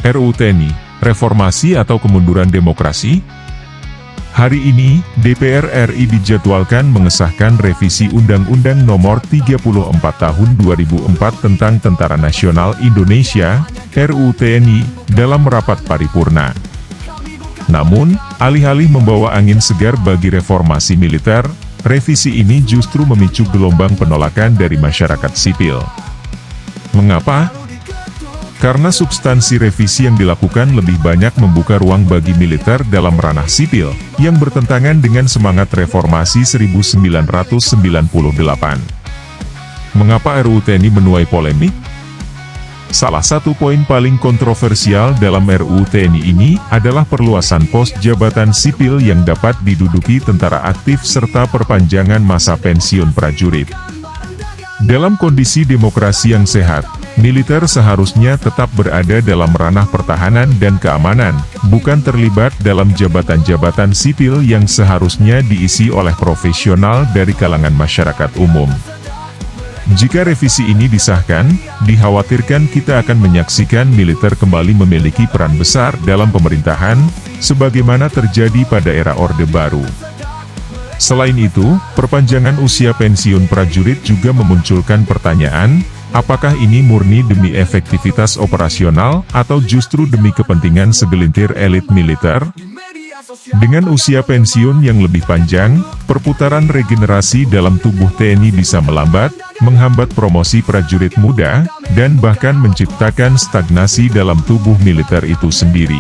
RUU TNI, reformasi atau kemunduran demokrasi? Hari ini, DPR RI dijadwalkan mengesahkan revisi Undang-Undang Nomor 34 Tahun 2004 tentang Tentara Nasional Indonesia, RUU TNI, dalam rapat paripurna. Namun, alih-alih membawa angin segar bagi reformasi militer, revisi ini justru memicu gelombang penolakan dari masyarakat sipil. Mengapa? Karena substansi revisi yang dilakukan lebih banyak membuka ruang bagi militer dalam ranah sipil, yang bertentangan dengan semangat reformasi 1998. Mengapa RUU TNI menuai polemik? Salah satu poin paling kontroversial dalam RUU TNI ini adalah perluasan pos jabatan sipil yang dapat diduduki tentara aktif serta perpanjangan masa pensiun prajurit. Dalam kondisi demokrasi yang sehat, militer seharusnya tetap berada dalam ranah pertahanan dan keamanan, bukan terlibat dalam jabatan-jabatan sipil yang seharusnya diisi oleh profesional dari kalangan masyarakat umum. Jika revisi ini disahkan, dikhawatirkan kita akan menyaksikan militer kembali memiliki peran besar dalam pemerintahan, sebagaimana terjadi pada era Orde Baru. Selain itu, perpanjangan usia pensiun prajurit juga memunculkan pertanyaan, apakah ini murni demi efektivitas operasional, atau justru demi kepentingan segelintir elit militer? Dengan usia pensiun yang lebih panjang, perputaran regenerasi dalam tubuh TNI bisa melambat, menghambat promosi prajurit muda, dan bahkan menciptakan stagnasi dalam tubuh militer itu sendiri.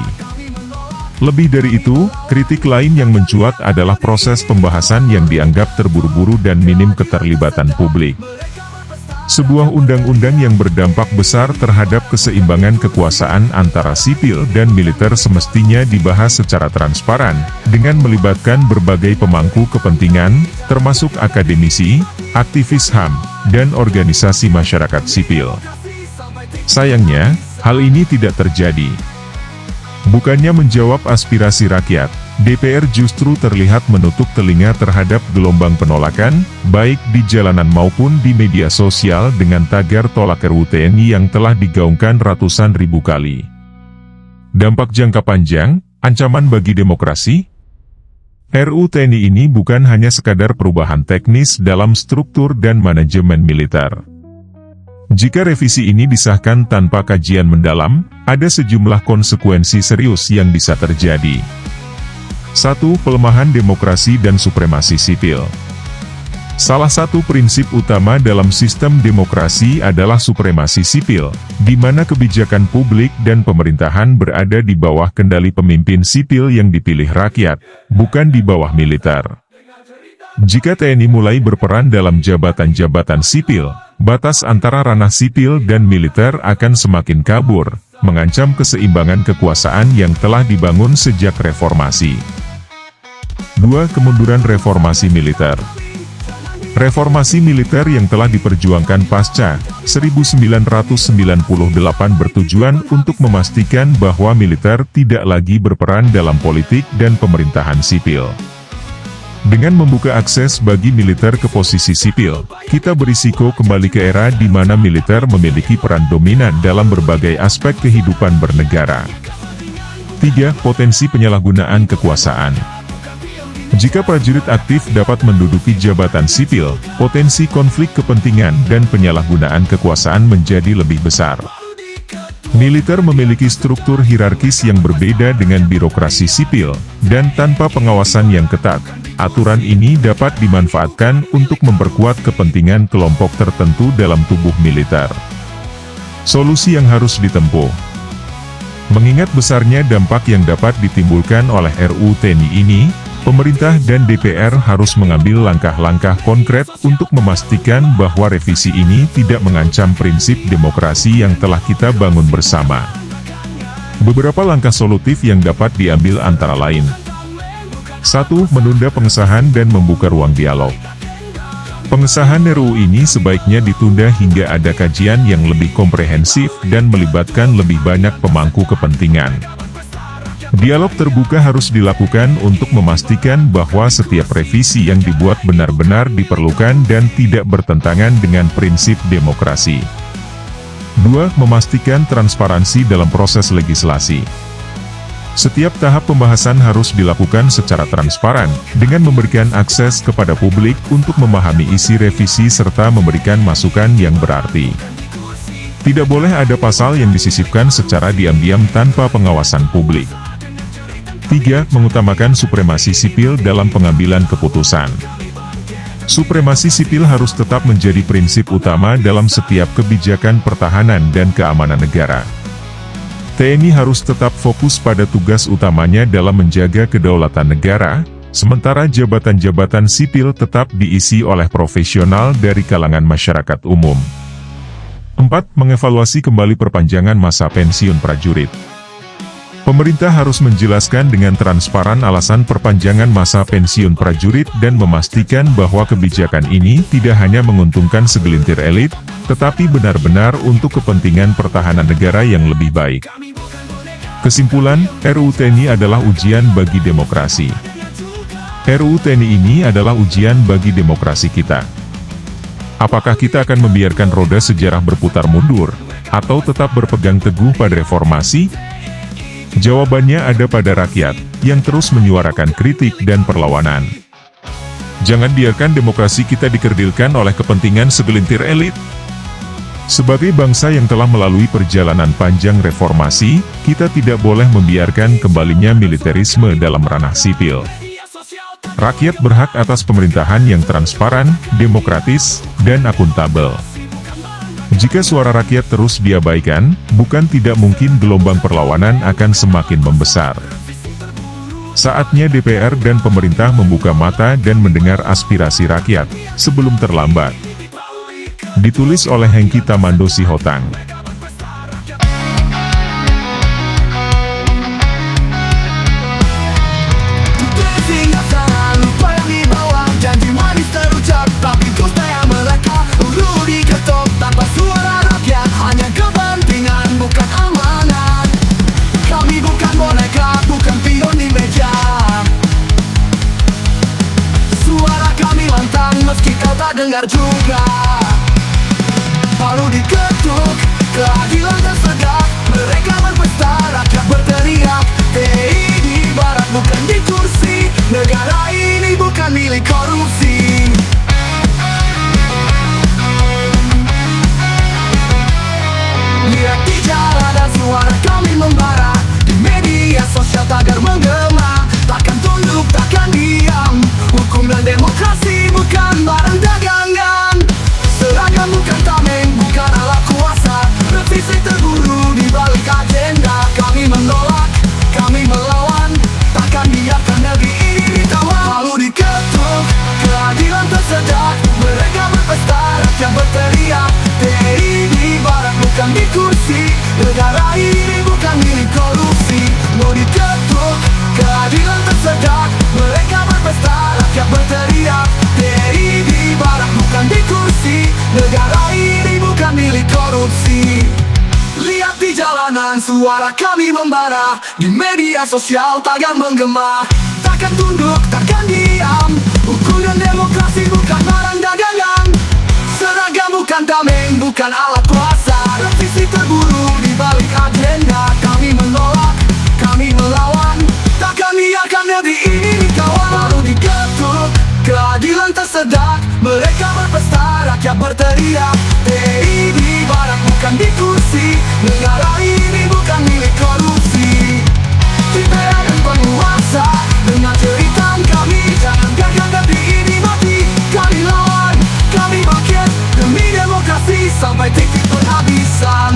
Lebih dari itu, kritik lain yang mencuat adalah proses pembahasan yang dianggap terburu-buru dan minim keterlibatan publik. Sebuah undang-undang yang berdampak besar terhadap keseimbangan kekuasaan antara sipil dan militer semestinya dibahas secara transparan, dengan melibatkan berbagai pemangku kepentingan, termasuk akademisi, aktivis HAM, dan organisasi masyarakat sipil. Sayangnya, hal ini tidak terjadi. Bukannya menjawab aspirasi rakyat, DPR justru terlihat menutup telinga terhadap gelombang penolakan, baik di jalanan maupun di media sosial dengan tagar tolak RUU TNI yang telah digaungkan ratusan ribu kali. Dampak jangka panjang, ancaman bagi demokrasi? RUU TNI ini bukan hanya sekadar perubahan teknis dalam struktur dan manajemen militer. Jika revisi ini disahkan tanpa kajian mendalam, ada sejumlah konsekuensi serius yang bisa terjadi. 1. Pelemahan demokrasi dan supremasi sipil. Salah satu prinsip utama dalam sistem demokrasi adalah supremasi sipil, di mana kebijakan publik dan pemerintahan berada di bawah kendali pemimpin sipil yang dipilih rakyat, bukan di bawah militer. Jika TNI mulai berperan dalam jabatan-jabatan sipil, batas antara ranah sipil dan militer akan semakin kabur, mengancam keseimbangan kekuasaan yang telah dibangun sejak reformasi. 2. Kemunduran reformasi militer. Reformasi militer yang telah diperjuangkan pasca 1998 bertujuan untuk memastikan bahwa militer tidak lagi berperan dalam politik dan pemerintahan sipil. Dengan membuka akses bagi militer ke posisi sipil, kita berisiko kembali ke era di mana militer memiliki peran dominan dalam berbagai aspek kehidupan bernegara. 3. Potensi penyalahgunaan kekuasaan. Jika prajurit aktif dapat menduduki jabatan sipil, potensi konflik kepentingan dan penyalahgunaan kekuasaan menjadi lebih besar. Militer memiliki struktur hierarkis yang berbeda dengan birokrasi sipil, dan tanpa pengawasan yang ketat, aturan ini dapat dimanfaatkan untuk memperkuat kepentingan kelompok tertentu dalam tubuh militer. Solusi yang harus ditempuh. Mengingat besarnya dampak yang dapat ditimbulkan oleh RUU TNI ini, pemerintah dan DPR harus mengambil langkah-langkah konkret untuk memastikan bahwa revisi ini tidak mengancam prinsip demokrasi yang telah kita bangun bersama. Beberapa langkah solutif yang dapat diambil antara lain. 1. Menunda pengesahan dan membuka ruang dialog. Pengesahan RUU ini sebaiknya ditunda hingga ada kajian yang lebih komprehensif dan melibatkan lebih banyak pemangku kepentingan. Dialog terbuka harus dilakukan untuk memastikan bahwa setiap revisi yang dibuat benar-benar diperlukan dan tidak bertentangan dengan prinsip demokrasi. 2. Memastikan transparansi dalam proses legislasi. Setiap tahap pembahasan harus dilakukan secara transparan, dengan memberikan akses kepada publik untuk memahami isi revisi serta memberikan masukan yang berarti. Tidak boleh ada pasal yang disisipkan secara diam-diam tanpa pengawasan publik. 3. Mengutamakan supremasi sipil dalam pengambilan keputusan. Supremasi sipil harus tetap menjadi prinsip utama dalam setiap kebijakan pertahanan dan keamanan negara. TNI harus tetap fokus pada tugas utamanya dalam menjaga kedaulatan negara, sementara jabatan-jabatan sipil tetap diisi oleh profesional dari kalangan masyarakat umum. 4. Mengevaluasi kembali perpanjangan masa pensiun prajurit. Pemerintah harus menjelaskan dengan transparan alasan perpanjangan masa pensiun prajurit dan memastikan bahwa kebijakan ini tidak hanya menguntungkan segelintir elit, tetapi benar-benar untuk kepentingan pertahanan negara yang lebih baik. Kesimpulan, RUU TNI adalah ujian bagi demokrasi. RUU TNI ini adalah ujian bagi demokrasi kita. Apakah kita akan membiarkan roda sejarah berputar mundur, atau tetap berpegang teguh pada reformasi? Jawabannya ada pada rakyat, yang terus menyuarakan kritik dan perlawanan. Jangan biarkan demokrasi kita dikerdilkan oleh kepentingan segelintir elit. Sebagai bangsa yang telah melalui perjalanan panjang reformasi, kita tidak boleh membiarkan kembalinya militerisme dalam ranah sipil. Rakyat berhak atas pemerintahan yang transparan, demokratis, dan akuntabel. Jika suara rakyat terus diabaikan, bukan tidak mungkin gelombang perlawanan akan semakin membesar. Saatnya DPR dan pemerintah membuka mata dan mendengar aspirasi rakyat, sebelum terlambat. Ditulis oleh Hengki Tamando Sihotang. Dengar juga, palu diketuk, keadilan tersedak, mereka berpesta, rakyat berteriak. TNI di barat bukan di kursi, negara ini bukan milik korupsi. Lihat di jalanan suara kami membara, di media sosial tagar menggema. Takkan tunduk, takkan diam, hukum dan demokrasi bukan barang dagangan. Seragam bukan tameng, bukan alat kuasa, revisi terburu di balik agenda. Kami menolak, kami melawan, takkan biarkan negeri ini ditawan. Palu diketuk, keadilan tersedak, mereka berpesta, rakyat berteriak. TNI di barat bukan di kursi, negara ini bukan milik korupsi. Mau diketuk, keadilan tersedak, mereka berpesta, rakyat berteriak. TNI di barat bukan di kursi, negara ini bukan milik korupsi. Lihat di jalanan suara kami membara, di media sosial tagar menggema. Takkan tunduk, takkan diam, hukum dan demokrasi bukan barang dagangan. Seragam bukan tameng, bukan alat kuasa, revisi terburu di balik agenda. Kami menolak, kami melawan, takkan biarkan negeri ini dikawal. Baru diketuk, keadilan tersedak, mereka berpesta, rakyat berteriak. TNI di barat bukan di kursi, negara ini bukan milik korupsi. TPR dan penguasa, dengan cerita kami, jangan biarkan negeri ini mati. Kami lawan, kami bangkit, demi demokrasi sampai titik penghabisan.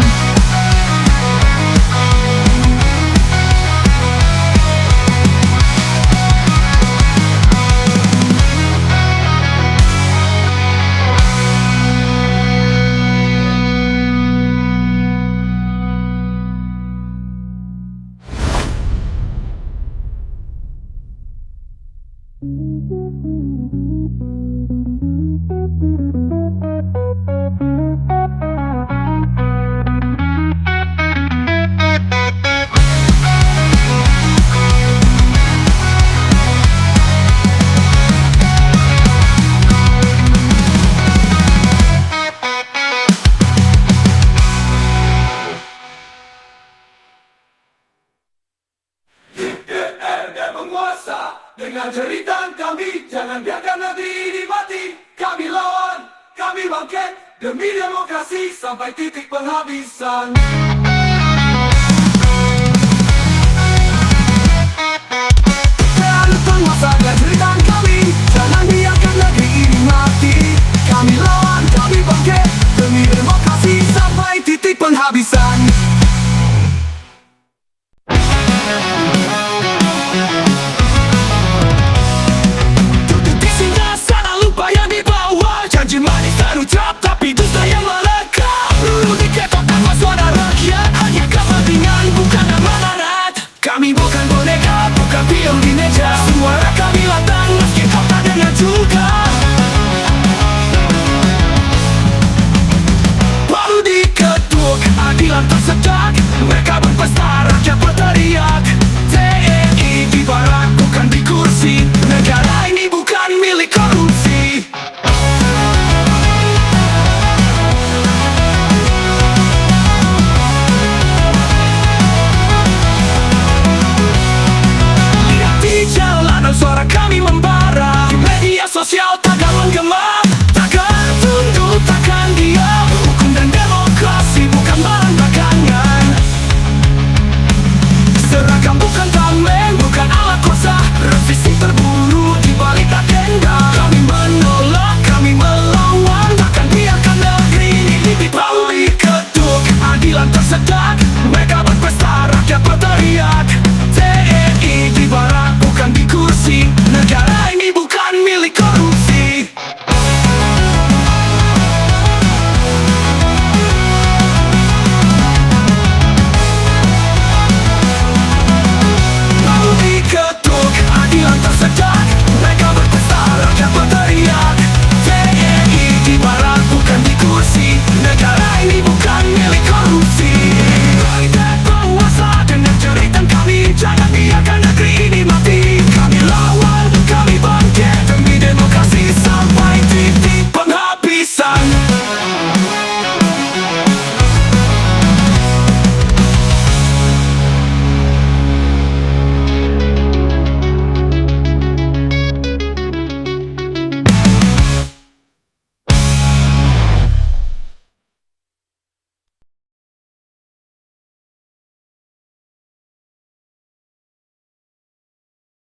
bangsa. Dengan jeritan kami, jangan biarkan negeri ini mati. Kami lawan, kami bangkit demi demokrasi sampai titik penghabisan. Terlalu penguasa dan jeritan kami, jangan biarkan negeri ini mati. Kami lawan, kami bangkit demi demokrasi sampai titik penghabisan. Tutupi singgah sana lupa yang dibawa. Janji manis terucap tapi dusta yang melekat. Peluru diketok tanpa suara rakyat, hanya kepentingan bukan amanat. Kami bukan